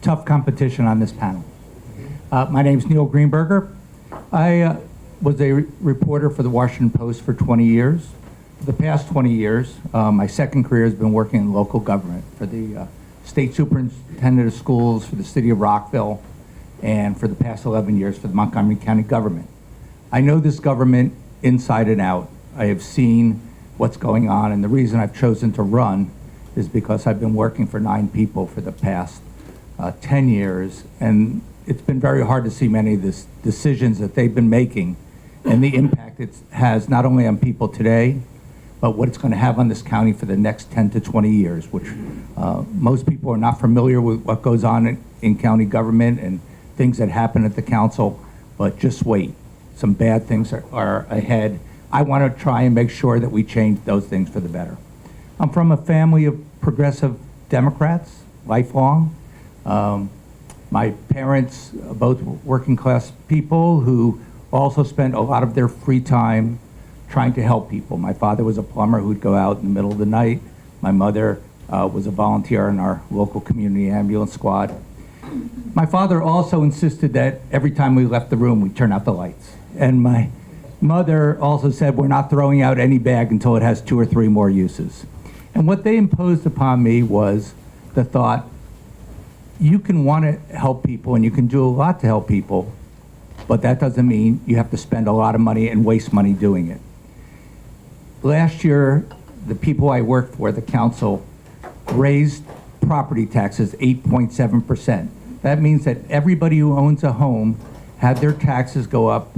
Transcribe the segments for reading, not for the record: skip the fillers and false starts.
tough competition on this panel. My name's Neil Greenberger. I was a reporter for the Washington Post for 20 years. For the past 20 years, my second career has been working in local government for the state superintendent of schools for the city of Rockville, and for the past 11 years for the Montgomery County government. I know this government inside and out. I have seen what's going on, and the reason I've chosen to run is because I've been working for 9 people for the past 10 years, and it's been very hard to see many of the decisions that they've been making and the impact it has not only on people today, but what it's going to have on this county for the next 10 to 20 years, which most people are not familiar with what goes on in county government and things that happen at the council, but just wait. Some bad things are ahead. I want to try and make sure that we change those things for the better. I'm from a family of progressive Democrats, lifelong. My parents, both working class people who also spent a lot of their free time trying to help people. My father was a plumber who'd go out in the middle of the night. My mother was a volunteer in our local community ambulance squad. My father also insisted that every time we left the room, we turn out the lights. And my mother also said, we're not throwing out any bag until it has 2 or 3 more uses. And what they imposed upon me was the thought, you can want to help people and you can do a lot to help people, but that doesn't mean you have to spend a lot of money and waste money doing it. Last year, the people I worked for, the council, raised property taxes 8.7%. That means that everybody who owns a home had their taxes go up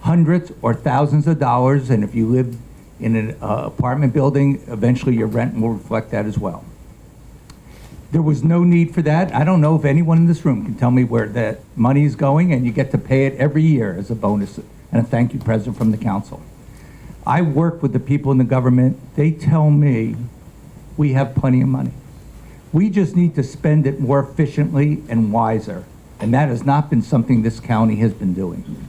hundreds or thousands of dollars, and if you live in an apartment building, eventually your rent will reflect that as well. There was no need for that. I don't know if anyone in this room can tell me where that money is going, and you get to pay it every year as a bonus. And a thank you, President, from the council. I work with the people in the government. They tell me we have plenty of money. We just need to spend it more efficiently and wiser. And that has not been something this county has been doing.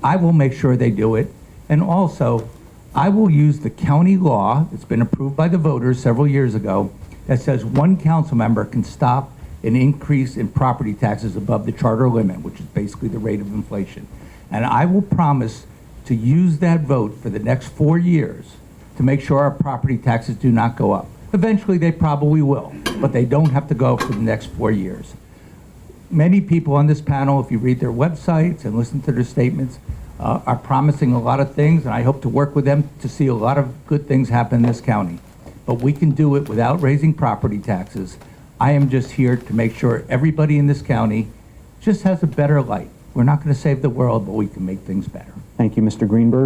I will make sure they do it. And also, I will use the county law that's been approved by the voters several years ago that says 1 council member can stop an increase in property taxes above the charter limit, which is basically the rate of inflation. And I will promise to use that vote for the next 4 years to make sure our property taxes do not go up. Eventually they probably will, but they don't have to go up for the next 4 years. Many people on this panel, if you read their websites and listen to their statements, are promising a lot of things, and I hope to work with them to see a lot of good things happen in this county. But we can do it without raising property taxes. I am just here to make sure everybody in this county just has a better life. We're not going to save the world, but we can make things better. Thank you, Mr. Greenberger.